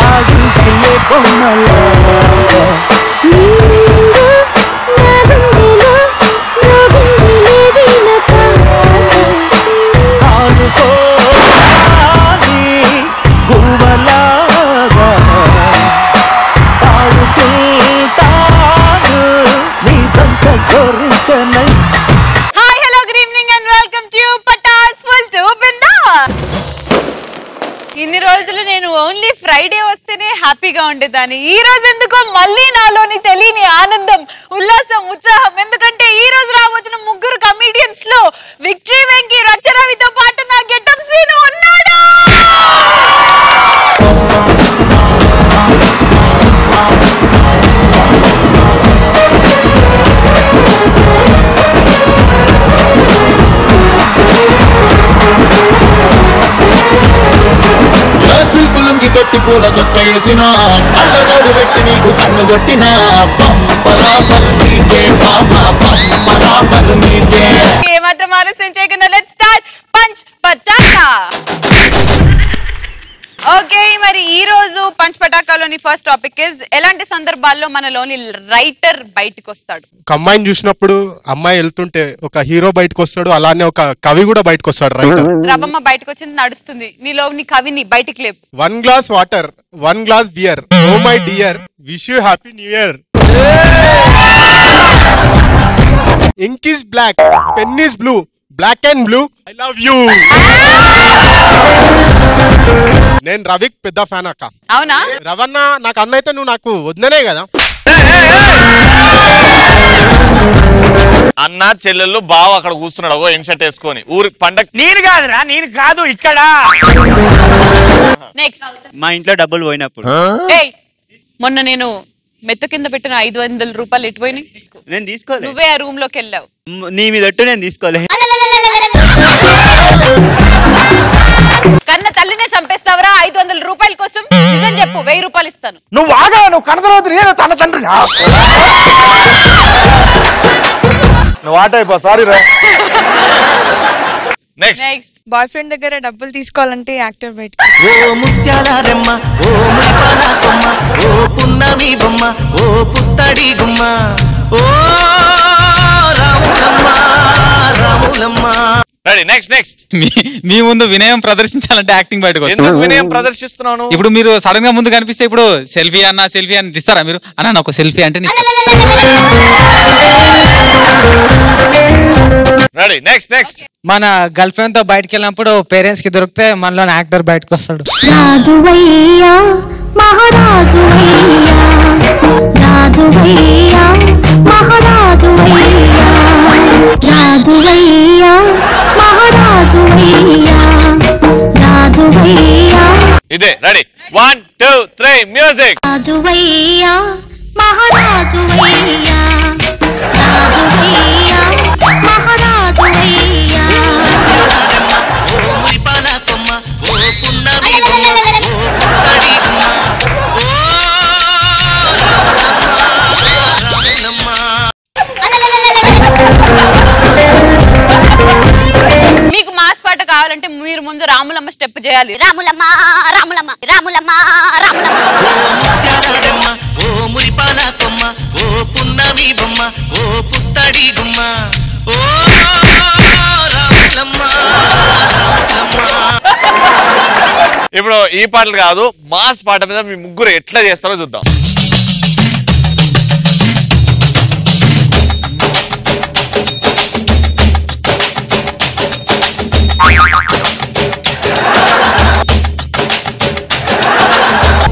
ఆగిందిలే బొమ్మలా ఆడుకో గువ్వలాగా ఆడుకుంటాను నీ సొంత కోరికనై. Hi hello good evening and welcome to Patas full to Bindaas. ఇన్ని రోజులు నేను ఓన్లీ ఫ్రైడే వస్తేనే హ్యాపీగా ఉండేదాన్ని. ఈ రోజు ఎందుకో మళ్ళీ నాలోని తెలియని ఆనందం, ఉల్లాసం, ఉత్సాహం. ఎందుకంటే ఈ రోజు రాబోతున్న ముగ్గురు కమీడియన్స్ లో విక్టరీ వెంకీ, రచరవితో పాటు నా గెటప్ సీన్ ఉన్నాడు. సిల్పులుంగి పెట్టి పూల చొక్క వేసిన కళ్ళజోడు పెట్టి నీకు కన్ను కొట్టిన ఏమాత్రం ఆలస్యం చేయకుండా let's start punch Pataka. Okay, మరి ఈ రోజు పంచ్ పటాకాలోని ఫస్ట్ టాపిక్ ఇస్ ఎలాంటి సందర్భాల్లో మనలోని రైటర్ బయటకు వస్తాడు. ఒక అమ్మాయిని చూసినప్పుడు అమ్మాయి వెళ్తుంటే ఒక హీరో బయటకు వస్తాడు, అలానే ఒక కవి కూడా బయటకు వస్తాడు. రైటర్ రబమ్మ బయటకు వచ్చింది నడుస్తుంది, నీలోని కవిని బయటికి లేవు. 1 glass water, 1 glass beer, oh my dear, wish you happy new year. Ink is black, pen is blue, black and blue, I love you. నేను రవిక్ పెద్ద ఫ్యాన్ అక్క. అవునా? రవణ నాకు అన్న అయితే నువ్వు నాకు వద్దనే కదా. అన్న చెల్లెళ్ళు బావ అక్కడ కూర్చున్నాడు ఎన్షర్ట్ వేసుకొని ఊరి పండగ. నేను కాదురా, నేను కాదు ఇక్కడ. నెక్స్ట్, మా ఇంట్లో డబ్బులు పోయినప్పుడు మొన్న నేను మెత్త కింద పెట్టిన 500 రూపాయలు ఎటుపోయినాయి? నేను తీసుకోలే. నువ్వే ఆ రూమ్ లోకి వెళ్ళావు. నీ మీద నేను తీసుకోలే. కన్న తల్లినే చంపేస్తావరా 500 రూపాయల కోసం? నిజం చెప్పు, 1000 రూపాయలు ఇస్తాను. నువ్వు ఆగా, నువ్వు కనకరావద్దు, నేను తన తండ్రి. నువ్వు ఆట అయిపో, సారీ రా. నెక్స్ట్, బాయ్ ఫ్రెండ్ దగ్గర డబ్బులు తీసుకోవాలంటే యాక్టర్ బయట. ఓ ముత్యాల రెమ్మ, ఓ మురిపాల కొమ్మ, ఓ పున్నమి బొమ్మ, ఓ పుత్తడి గుమ్మ, ఓ రాములమ్మ రాములమ్మ. Ready, next. మీ ముందు వినయం ప్రదర్శించాలంటే యాక్టింగ్ బయటకు వస్తుంది. వినయం ప్రదర్శిస్తున్నాను. ఇప్పుడు మీరు సడన్ గా ముందు కనిపిస్తే ఇప్పుడు సెల్ఫీ అన్న సెల్ఫీ అని ఇస్తారా మీరు? అన్న నాకు సెల్ఫీ అంటే రెడీ, నెక్స్ట్. మన గర్ల్ ఫ్రెండ్ తో బయటకు వెళ్ళినప్పుడు పేరెంట్స్ కి దొరికితే మనలో యాక్టర్ బయటకు వస్తాడు. రాజువయ్యా మహారాజువయ్యా, రాజువయ్యా మహారాజువయ్యా, రాజువయ్యా మహారాజువయ్యా, రాజువయ్యా. ఇదే రెడీ, 1 2 3 మ్యూజిక్. రాజువయ్యా మహారాజువయ్యా, రాజువయ్యా మహారాజువయ్యా. ఓ మురిపాల కొమ్మ, ఓ పున్నమి బొమ్మ, ఓ పుత్తడి గుమ్మ, ఓ రాములమ్మ రాములమ్మ. మీకు మాస్ పాట కావాలంటే మీరు ముందు రాములమ్మ స్టెప్ చేయాలి. రాములమ్మ రాములమ్మ రాములమ్మ రాములమ్మ. ఓ ముత్యాల రెమ్మ, ఓ మురిపాల కొమ్మ, ఓ పున్నమి బొమ్మ, ఓ పుత్తడి గుమ్మ, ఓ రాములమ్మ రాములమ్మ. ఇప్పుడు ఈ పాటలు కాదు, మాస్ పాట మీద మీ ముగ్గురు ఎట్లా చేస్తారో చూద్దాం.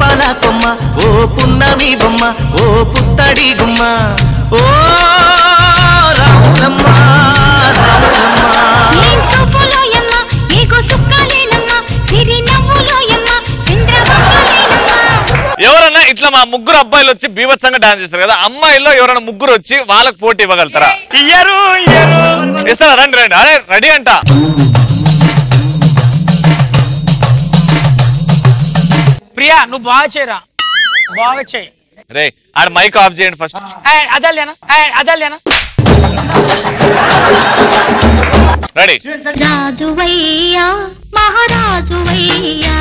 పాల కొమ్మ, ఓ పున్నమి బొమ్మ, ఓ పుత్తడి గుమ్మ, ఓ రాములమ్మ రాములమ్మ. ఎవరన్నా ఇట్లా మా ముగ్గురు అబ్బాయిలు వచ్చి బీభత్సంగా డాన్స్ చేస్తారు కదా, అమ్మాయిల్లో ఎవరైనా ముగ్గురు వచ్చి వాళ్ళకి పోటీ ఇవ్వగలుగుతారా? ఇస్తారా? రండి. అరే రెడీ అంట. ప్రియా, నువ్వు బాగా చేయరా, బాగా చేయి. రే ఆడ మైక్ ఆఫ్ చేయండి ఫస్ట్. అదేనా రాజువయ్యా మహారాజువయ్యా,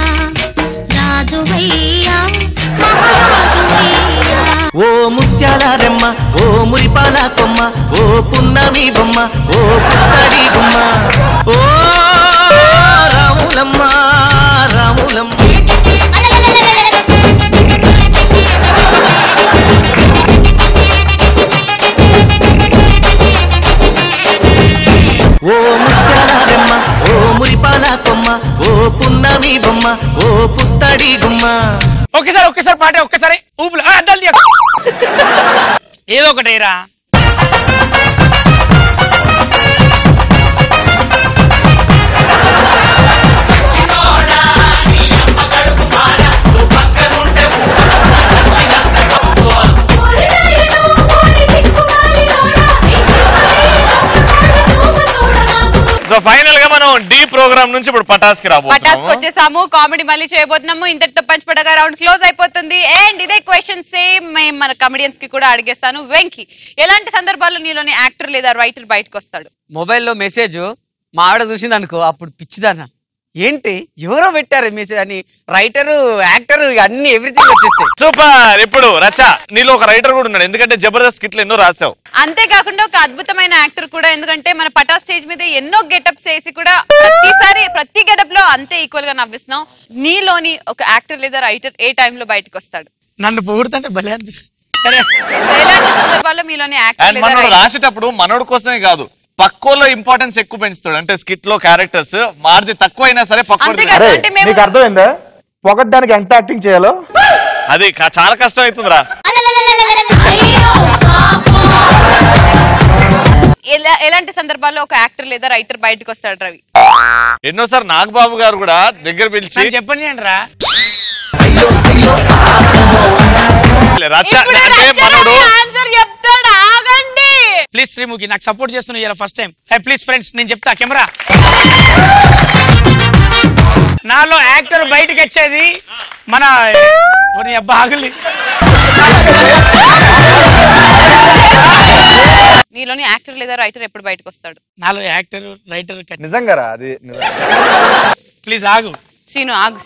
రాజువయ్యా మహారాజువయ్యా ఓ ముత్యాల రెమ్మ ఓ మురిపాల కొమ్మ ఓ పున్నమి బొమ్మ ఓ పుత్తడి గుమ్మ ఓ రాములమ్మ రాములమ్మ ఓ ముత్యాల రెమ్మ ఓ మురిపాల కొమ్మ ఓ పున్నమి బొమ్మ ఓ పుత్తడి గుమ్మ. ఒక్కసారి పాట ఒక్కసారి ఊపులు అద్దాలు తీయకు. ఏదో ఒకటేరా సో ఫైనల్ గా మనం డి ప్రోగ్రామ్ నుంచి ఇప్పుడు పటాస్ కి పటాస్ వచ్చేసాము. కామెడీ మళ్ళీ చేయబోతున్నాము. ఇంతటితో పంచపడగా రౌండ్ క్లోజ్ అయిపోతుంది. అండ్ ఇదే క్వశ్చన్ సేమ్ మన కమెడియన్స్ కి కూడా అడిగేస్తాను. వెంకీ, ఎలాంటి సందర్భాల్లో నీలోని యాక్టర్ లేదా రైటర్ బయటకు వస్తాడు? మొబైల్లో మెసేజ్ మా ఆవిడ చూసింది అనుకో, అప్పుడు పిచ్చిదానా ఏంటి ఎవరో పెట్టారు మెసేజ్ అని, రైటరు యాక్టర్ అన్ని ఎవ్రీథింగ్ వచ్చేస్తాయి. సూపర్. ఇప్పుడు రచా, నీలో ఒక రైటర్ కూడా ఉన్నాడు, ఎందుకంటే జబర్దస్త్ కిట్లు ఎన్నో రాసావు. అంతేకాకుండా ఒక అద్భుతమైన యాక్టర్ కూడా, ఎందుకంటే మన పటా స్టేజ్ మీద ఎన్నో గెటప్స్ వేసి కూడా ప్రతిసారి ప్రతి గెటప్ లో అంతే ఈక్వల్ గా నవ్విస్తున్నావు. నీలోని ఒక యాక్టర్ లేదా రైటర్ ఏ టైంలో బయటకు వస్తాడు? నన్ను పొగుడుతుంటే భలే అనిపిస్తుంది. ఎలాంటి సందర్భాల్లో మీలోని యాక్టర్ లేదా మనోడు రాసేటప్పుడు మనోడు కోసమే కాదు, పక్కోలో ఇంపార్టెన్స్ ఎక్కువ పెంచుతాడు. అంటే స్కిట్ లో క్యారెక్టర్స్ మారిది తక్కువ అయినా సరే నీకు అర్థమైందా పొగడ్డానికి ఎంత యాక్టింగ్ చేయాలో? అది చాలా కష్టం అవుతుందిరా. ఎలాంటి సందర్భాల్లో ఒక యాక్టర్ లేదా రైటర్ బయటకు వస్తాడు రవి? ఎన్నోసారి నాగబాబు గారు కూడా దగ్గర పిలిచి చెప్పండి రా, ప్లీజ్ శ్రీముఖి నాకు సపోర్ట్ చేస్తున్నా ఫస్ట్ టైం. ప్లీజ్ ఫ్రెండ్స్ నేను చెప్తా కెమెరా. నాలో యాక్టర్ బయటకు వచ్చేది మన బాగులి. నీలోని యాక్టర్ లేదా రైటర్ ఎప్పుడు బయటకు వస్తాడు? నాలో యాక్టర్ రైటర్ నిజంగా అది ప్లీజ్ ఆగు సీను ఆగు.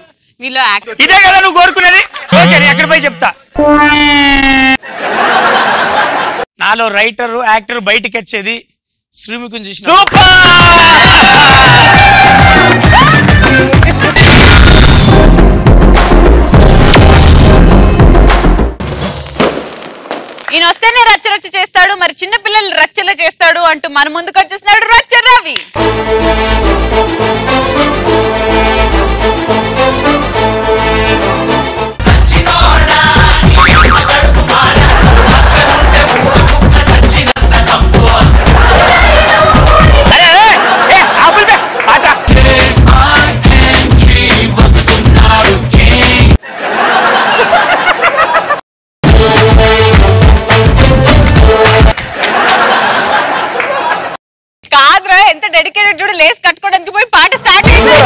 నీలో యాక్టర్ ఇదే కదా నువ్వు కోరుకునేది? ఓకే నేను ఎక్కడ పోయి చెప్తా. నాలో రైటర్ యాక్టర్ బయటకు వచ్చేది శ్రీముఖిని చూసిన. ఈయన వస్తేనే రచ్చ చేస్తాడు, మరి చిన్న పిల్లలు రచ్చలు చేస్తాడు అంటూ మన ముందుకు వచ్చేస్తున్నాడు రచ్చ రవి. కాదురా, ఎంత డెడికేటెడ్ చూడు, లేస్ కట్టుకోవడానికి పోయి పాట స్టార్ట్ అయింది.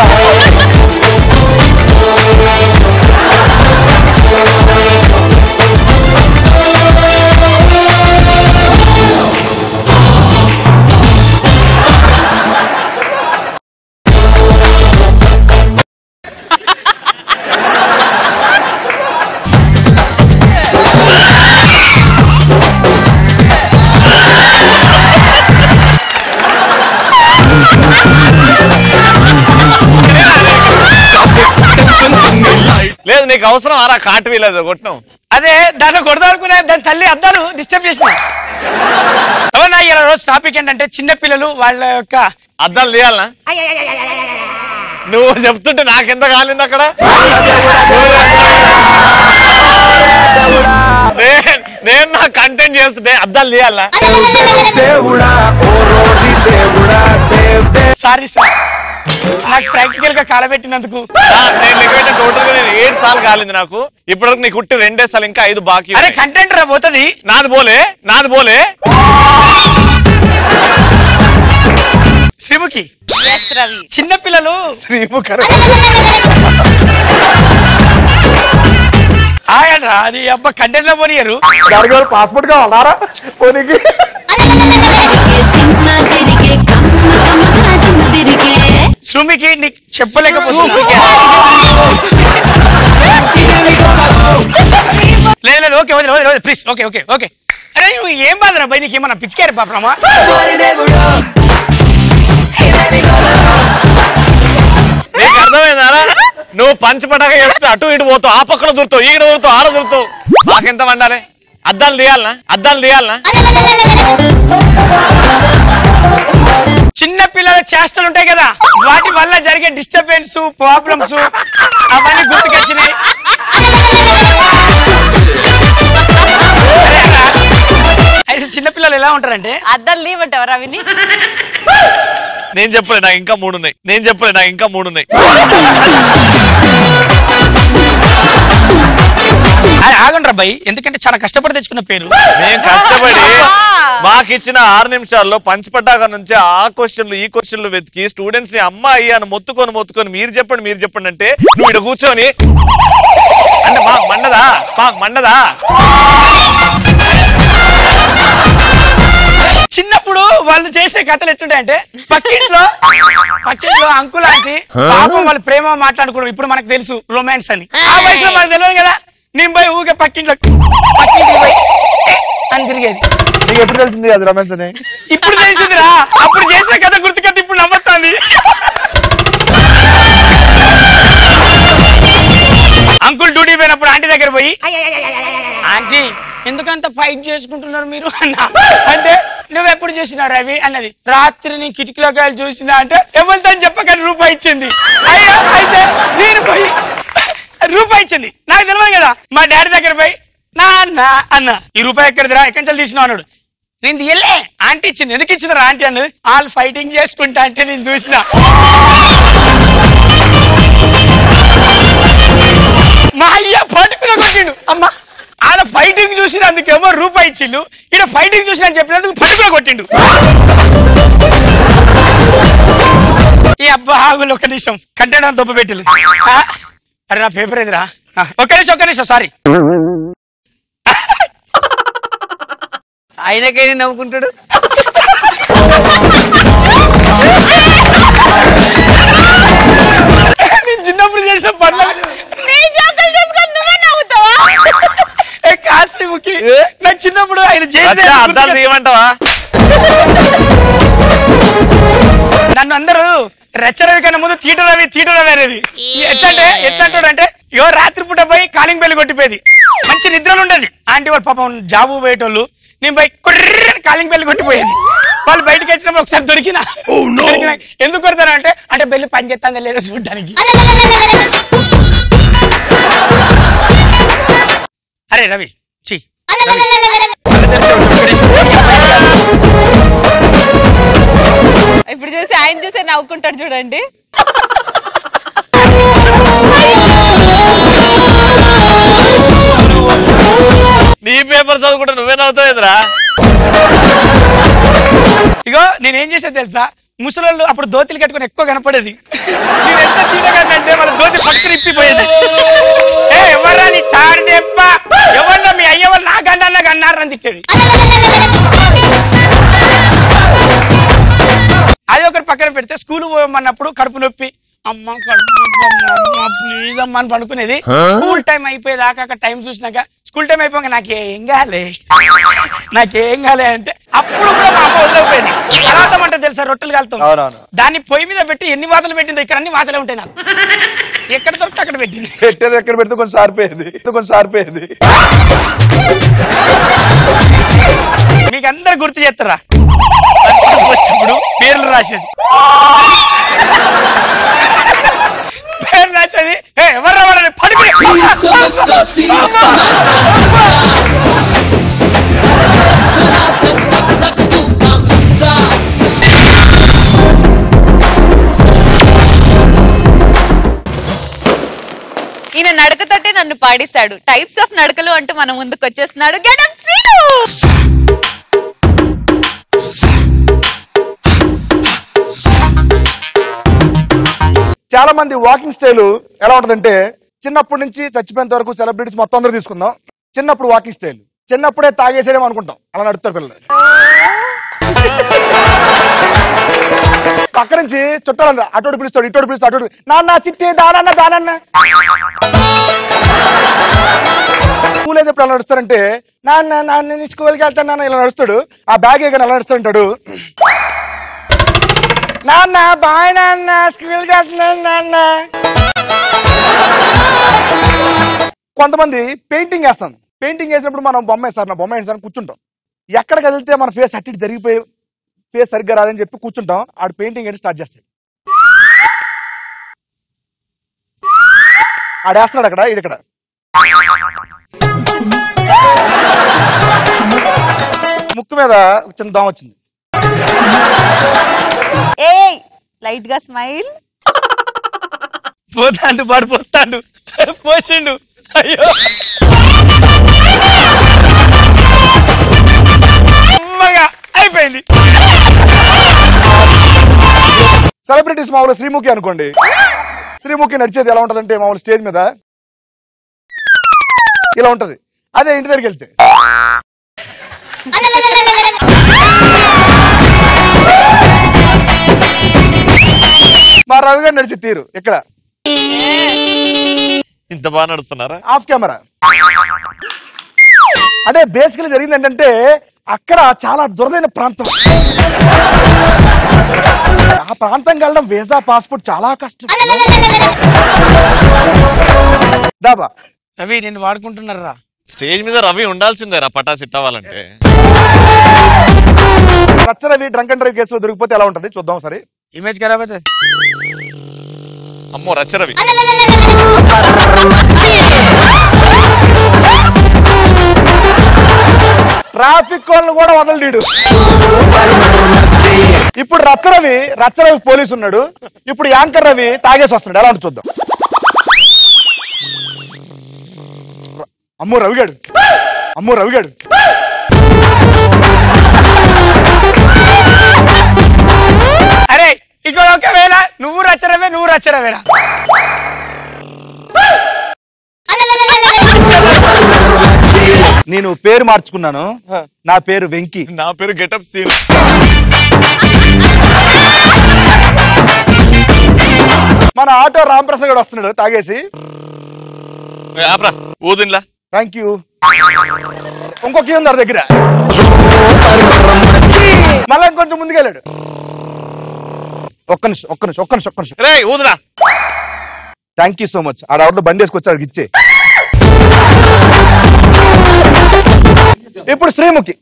లేదు నీకు అవసరం అరా కాటు వీలేదు కొట్టడం. అదే దాన్ని కొడదాం అనుకున్నా, దాని తల్లి అద్దాలు డిస్టర్బ్ చేసిన. అవునా, ఇలా రోజు టాపిక్ ఏంటంటే చిన్న పిల్లలు వాళ్ళ యొక్క అద్దాలు తీయాలనా? నువ్వు చెప్తుంటే నాకెంత కాలింది అక్కడ. నేను నా కంటెంట్ చేస్తుంటే అద్దాలు తీయాలనా? సారీ సార్, నాకు ప్రాక్టికల్ గా కాలబెట్టినందుకు. నేను లెక్క టోటల్ గా 7 సార్లు కాలింది నాకు. ఇప్పటివరకు నీకు కుట్టి 2 సార్లు, ఇంకా 5 బాకీ. అరే కంటెంట్ రా పోతుంది. నాది బోలే శ్రీముఖి చిన్న పిల్లలు ఆయనరా అది అబ్బా కంటెంట్ లో పోనీయరు. పాస్పోర్ట్ కావాలరా పోనీకి? శ్రీముఖి నీకు చెప్పలేకపోతున్నా. లేదు లేదు ఓకే వదిలే వదిలే ప్లీజ్ ఓకే ఓకే ఓకే అరే నువ్వు ఏం బాధరా బై నీకేమన్నా పిచ్చికారు పాపరామా నీకు అర్థమైందా నువ్వు పంచపటాక చేస్తే అటు ఇటు పోతావు ఆ పక్కన దూరుతావు ఈడ దూరుతావు ఆడ దూరుతావు మాకెంత వండాలి అద్దాలు తీయాలనా చిన్న పిల్లల చేష్టలు ఉంటాయి కదా వాటి వల్ల జరిగే డిస్టర్బెన్స్ ప్రాబ్లమ్స్ అవన్నీ గుర్తుకొచ్చినాయి అయితే చిన్నపిల్లలు ఎలా ఉంటారంటే అద్దాలు లేవంటావు రవిని నేను చెప్పలే నాకు ఇంకా మూడు ఉన్నాయి ఆగండ్రా బై ఎందుకంటే చాలా కష్టపడి తెచ్చుకున్న పేరు నేను కష్టపడి మాకిచ్చిన 6 నిమిషాల్లో పంచపడ్డాక నుంచి ఆ క్వశ్చన్లు ఈ క్వశ్చన్లు వెతికి స్టూడెంట్స్ ని అమ్మాయి అని మొత్తుకొని మీరు చెప్పండి అంటే నువ్వు ఇక్కడ కూర్చొని అంటే మాకు మండదా చిన్నప్పుడు వాళ్ళు చేసే కథలు ఎట్లుంటాయంటే పక్కింట్లో అంకుల్ ఆంటీ పాపం వాళ్ళు ప్రేమ మాట్లాడుకోవడం ఇప్పుడు మనకు తెలుసు రొమాన్స్ అని ఆ వయసులో మనకు తెలియదు కదా నేను పోయి ఊకే పక్కింట్లో పోయి అని తిరిగేది నీకు ఎప్పుడు తెలిసింది అది రొమాన్స్ అని ఇప్పుడు తెలిసిందిరా అప్పుడు చేసిన కథ గుర్తుకొద్ది ఇప్పుడు నమ్మతాంది అంకుల్ డ్యూటీ పోయినప్పుడు ఆంటీ దగ్గర పోయి ఆంటీ ఎందుకంత ఫైట్ చేసుకుంటున్నారు మీరు అన్నా అంటే నువ్వు ఎప్పుడు చూసినావు రవి అన్నది రాత్రి నీ కిటికీలోకి వెళ్ళి చూసినా అంటే ఎవరితో చెప్పకని రూపాయి ఇచ్చింది అయ్యా అయితే నేను పోయి రూపాయి ఇచ్చింది నాకు తెలియదు కదా మా డాడీ దగ్గర పోయి నాన్న అన్న ఈ రూపాయి ఎక్కడిదిరా ఎక్కడి నుంచి తీసినావు అన్నాడు నేను తీయలే ఆంటీ ఇచ్చింది ఎందుకు ఇచ్చిందిరా ఆంటీ అన్నది వాళ్ళు ఫైటింగ్ చేసుకుంటా అంటే నేను చూసిన మా అయ్య పట్టుకుని కొట్టిండు అమ్మ ఆడ ఫైటింగ్ చూసినందుకేమో రూపాయి ఇచ్చిండు ఈడ ఫైటింగ్ చూసిన చెప్పినందుకు పట్టుకుని కొట్టిండు ఈ అబ్బా ఆగులు ఒక్క నిమిషం కంటెంట్ దొబ్బ పెట్టిలు అరే నా పేపర్ ఏదిరా ఒక్క నిమిషం సారీ ఆయనకైనా నవ్వుకుంటాడు నేను చిన్నప్పుడు చేసిన పనులు కాశ్రీముఖి నాకు చిన్నప్పుడు ఆయన అద్దాలు తీయమంటావా నన్ను అందరూ రచరవి కన్నా ముందు తీటరవి అనేది ఎట్లంటాడు ఇగో రాత్రిపూట పోయి కాలింగ్ బెల్ కొట్టిపోయేది మంచి నిద్రలు ఉండేది ఆంటీ వాళ్ళు పాపం జాబు పోయేటోళ్ళు నేను పోయి కాలింగ్ బెల్ కొట్టిపోయేది వాళ్ళు బయటకు వచ్చినప్పుడు ఒకసారి దొరికిన ఎందుకు కొడతాను అంటే బెల్లి పని చేస్తుందా లేదా చూడడానికి అరే రవి చీ ఇప్పుడు చూసి ఆయన చూసే నవ్వుకుంటాడు చూడండి నీ పేపర్ చదువుకుంటా నువ్వే నవ్వుతావేంద్రా ఇగో నేనేం చేసేది తెలుసా ముసలోళ్ళు అప్పుడు దోతిలు కట్టుకుని ఎక్కువ కనపడేది నేను ఎంత తీయగలంటే వాళ్ళ దోతి పట్టుకుని ఇప్పిపోయేది ఎవరా నీ తాడు దెబ్బ ఎవరిలో మీ అయ్య వాళ్ళు నాకు అన్నారని తిట్టేది అది ఒకటి పక్కన పెడితే స్కూల్ పోమన్నప్పుడు కడుపు నొప్పి అమ్మ కడుపు నొప్పి అమ్మ ప్లీజ్ అమ్మ అని పడుకునేది స్కూల్ టైం అయిపోయేదాకా టైం చూసినాక స్కూల్ టైం అయిపోయాక నాకేం కాలే అంటే అప్పుడు కూడా మా అమ్మ వదిలేకపోయేది పరాతం అంటే తెలుసా రొట్టెలు కాలుతాం దాన్ని పొయ్యి మీద పెట్టి ఎన్ని వాతలు పెట్టిందో ఇక్కడ అన్ని వాతలే ఉంటాయి నాకు ఎక్కడ దొరికితే అక్కడ పెట్టింది ఎక్కడ పెడితే కొంచెం సారిపోయేది మీకు అందరు గుర్తు చేస్తారా వచ్చినప్పుడు పేర్లు రాసేది ఎవరు రావాలని పడుకుని ఈయన నడకతోటే నన్ను పాడిస్తాడు టైప్స్ ఆఫ్ నడకలు అంటూ మన ముందుకు వచ్చేస్తున్నాడు గెటప్ సీను చాలా మంది వాకింగ్ స్టైల్ ఎలా ఉంటుందంటే చిన్నప్పటి నుంచి చచ్చిపోయేంత వరకు సెలబ్రిటీస్ మొత్తం అందరూ తీసుకుందాం చిన్నప్పుడు వాకింగ్ స్టైల్ చిన్నప్పుడే తాగేసేయడం అనుకుంటాం అలా నడుస్తారు పిల్లలు పక్క నుంచి చుట్టాలందరూ అటోడు పిలుస్తాడు ఇటోడు పిలుస్తాడు అటోడు నాన్న చిట్టి దానన్న స్కూల్ అయితే ఎప్పుడు ఎలా నడుస్తారంటే నాన్న స్కూల్కి వెళ్తాను నాన్న ఇలా నడుస్తాడు ఆ బ్యాగ్ కానీ ఎలా నడుస్తుంటాడు నాన్న బాయ్ నాన్న స్కూల్కి వెళ్తున్నాను నాన్న. కొంతమంది పెయింటింగ్ వేస్తాం పెయింటింగ్ వేసినప్పుడు మనం బొమ్మ వేస్తారు నా బొమ్మ వేసాను కూర్చుంటాం ఎక్కడ కదిలితే మన ఫేస్ అట్టి జరిగిపోయి ఫేస్ సరిగ్గా రాదని చెప్పి కూర్చుంటాం ఆడు పెయింటింగ్ అయితే స్టార్ట్ చేస్తాడు ఆడేస్తున్నాడు అక్కడ ఇక్కడ ముక్కు మీద చిన్న దోమ వచ్చింది ఏయ్ లైట్ గా స్మైల్ పోతాండు వాడు పోతాండు పోసిండు అయ్యో అమ్మగా అయిపోయింది. సెలబ్రిటీస్ మామూలు శ్రీముఖి అనుకోండి శ్రీముఖి నడిచేది ఎలా ఉంటదంటే మామూలు స్టేజ్ మీద ఇలా ఉంటది అదే ఇంటి దగ్గరికి వెళ్తే మా రవి గారు నడిచే తీరు ఇక్కడ ఇంత బాగా నడుస్తున్నారా ఆఫ్ కెమెరా అదే బేసికలీ జరిగింది ఏంటంటే అక్కడ చాలా దురదైన ప్రాంతం ఆ ప్రాంతంకి వెళ్ళడం వీసా పాస్పోర్ట్ చాలా కష్టం దాబా రవి నేను వాడుకుంటున్నారా స్టేజ్ మీద రవి ఉండాల్సిందేరా పటాస్ ఇట్ అవ్వాలంటే రచ్చ రవి డ్రంక్ అండ్ డ్రైవ్ కేసులో దొరికిపోతే ఎలా ఉంటది చూద్దాం సరే ఇమేజ్ ఖరాబ్ అవుతుంది అమ్మో రచ్చ రవి ట్రాఫిక్ వాళ్ళని కూడా వదలడు ఇప్పుడు రచ్చరవి పోలీసు ఉన్నాడు ఇప్పుడు యాంకర్ రవి తాగేసి వస్తున్నాడు ఎలా ఉంటుంది చూద్దాం అమ్మో రవిగాడు అరే ఇక్కడ ఒకవేళ నువ్వు రచ్చరవేరా నేను పేరు మార్చుకున్నాను నా పేరు వెంకీ నా పేరు గెటప్ సీన్ మన ఆటో రాంప్రసాద్ గారు వస్తున్నాడు తాగేసి ఊదిన్లా థ్యాంక్ యూ ఇంకొక ఉంది వారి దగ్గర మళ్ళీ ఇంకొంచెం ముందుకెళ్ళాడు ఒక్క నిమిషం రే ఊదురా థ్యాంక్ యూ సో మచ్ ఆడ అవుట్లో బండి వేసుకొచ్చి ఆడికి ఇచ్చే ఇప్పుడు శ్రీముఖి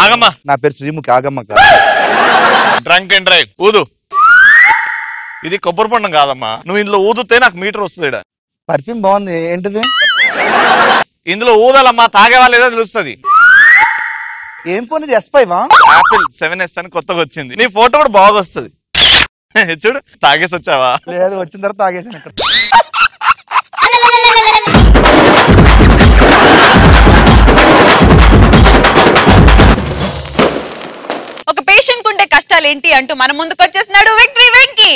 ఆగమ్మ నా పేరు శ్రీముఖి ఆగమ్మ డ్రంక్ అండ్ డ్రైవ్ ఊదు ఇది కొబ్బరి పండు కాదమ్మా నువ్వు ఇందులో ఊదితే నాకు మీటర్ వస్తుంది పర్ఫ్యూమ్ బాగుంది ఏంటిది ఇందులో ఊదాలమ్మా తాగేవా లేదా తెలుస్తుంది ఏం పోనీ S5 ఆపిల్ 7S అని కొత్తగా వచ్చింది నీ ఫోటో కూడా బాగా వస్తుంది చూడు తాగేసి వచ్చావా లేదు వచ్చిన తర్వాత తాగేసాను ఇక్కడ ఒక పేషెంట్ కుండే కష్టాలు ఏంటి అంటూ మన ముందుకు వచ్చేస్తున్నాడు విక్టరీ వెంకీ.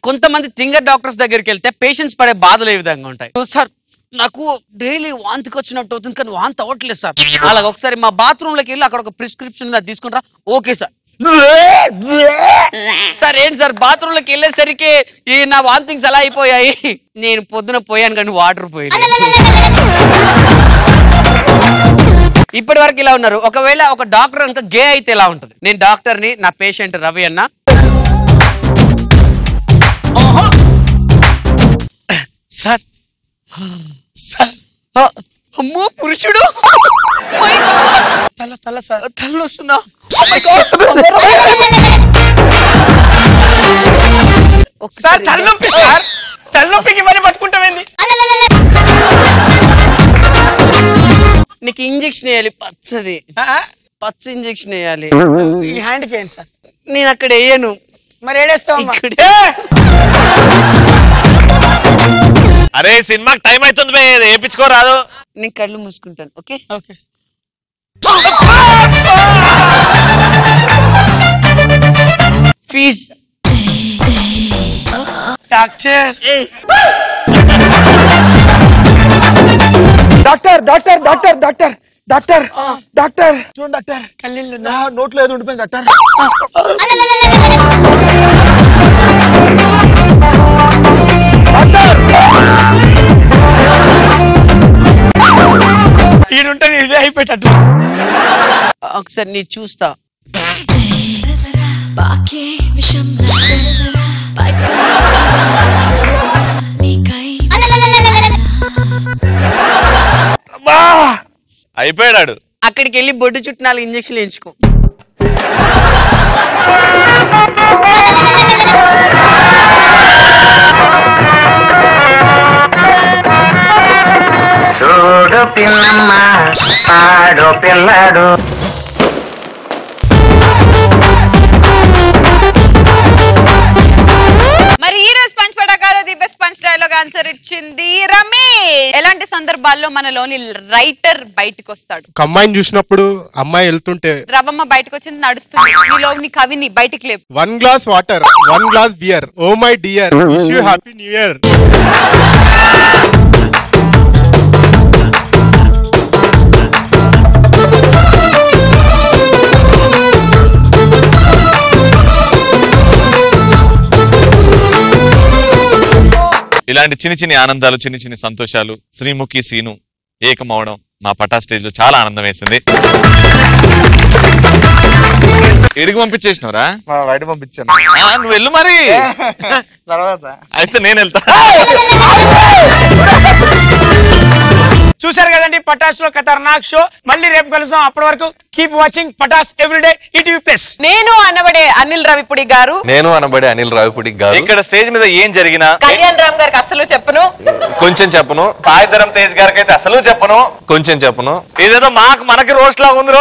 కొంతమంది థింగర్ డాక్టర్స్ దగ్గరికి వెళ్తే పేషెంట్స్ పడే బాధలు ఏ విధంగా ఉంటాయి సార్ నాకు డైలీ వాంతికి వచ్చినట్టు అవుతుంది కానీ వాంతి అవ్వట్లేదు సార్ అలాగ ఒకసారి మా బాత్రూమ్ లోకి వెళ్ళి అక్కడ ఒక ప్రిస్క్రిప్షన్ తీసుకుంటారా ఓకే సార్ సార్ ఏంటి సార్ బాత్రూమ్ లోకి వెళ్ళేసరికి ఈ నా వాంతింగ్స్ ఎలా అయిపోయాయి నేను పొద్దున పోయాను కానీ వాటర్ పోయాను ఇప్పటి వరకు ఇలా ఉన్నారు ఒకవేళ ఒక డాక్టర్ అంతా గే అయితే ఎలా ఉంటుంది నేను డాక్టర్ని నా పేషెంట్ రవి అన్న సార్ అమ్మో పురుషుడు తల తల సార్ తల వస్తుందా సార్ తలనొప్పి సార్ తలనొప్పికి మరి పట్టుకుంటామేంది నీకు ఇంజెక్షన్ వేయాలి పచ్చది పచ్చ ఇంజెక్షన్ వేయాలి ఈ హ్యాండ్కి ఏంటి సార్ నేను అక్కడ వేయను మరి ఏడేస్తావు అరే సినిమాకి టైం అవుతుంది వేయించుకోరాదు నేను కళ్ళు మూసుకుంటాను ఓకే ఓకే ఫీజ్ doctor doctor doctor doctor doctor doctor doctor చూడండి డాక్టర్ కళ్ళీళ్ళు నోట్లో ఏదో ఉండిపోయింది డాక్టర్. ఈడుంటే ఇదే అయిపోయేటట్టు. ఒకసారి నీ చూస్తా. అయిపోయాడు. అక్కడికి వెళ్ళి బొడ్డు చుట్టూ 4 ఇంజక్షన్లు వేయించుకో. చూడు పిల్లమ్మ ఆడు పిల్లాడు. మరి ఈ రోజు పంచ్ పటాకాలో the best punch dialogue answer ఇచ్చింది రమేష్. ఎలాంటి సందర్భాల్లో మనలోని రైటర్ బయటకు వస్తాడు? ఒక అమ్మాయిని చూసినప్పుడు అమ్మాయి వెళ్తుంటే రవమ్మ బయటకు వచ్చింది, నడుస్తుంది, నీలోని కవిని బయటికి లేవు. 1 glass water 1 glass beer oh my dear wish you happy new year. ఇలాంటి చిన్ని చిన్ని ఆనందాలు, చిన్ని చిన్ని సంతోషాలు, శ్రీముఖి సీను ఏకమవడం మా పటా స్టేజ్ లో చాలా ఆనందం వేసింది. ఎడికి పంపించేసినవరా? బయట పంపించాను. నువ్వు వెళ్ళు మరి. తర్వాత అయితే నేను వెళ్తా. చూసారు కదండి పటాస్ లో ఖతర్నాక్ షో. మళ్ళీ రేపు కలుద్దాం. అప్పటి వరకు keep watching Patas everyday ETV plus. నేను అనబడే అనిల్ రవిపుడి గారు. నేను అనబడే అనిల్ రావిపూడి గారు. ఇక్కడ స్టేజ్ మీద ఏం జరిగినా కళ్యాణ్ రామ్ గారికి అసలు చెప్పను, కొంచెం చెప్పను. సాయిధరం తేజ్ గారికి అయితే అసలు చెప్పను, కొంచెం చెప్పను. ఇదేదో మనకి రోస్ట్ లాగా ఉంది.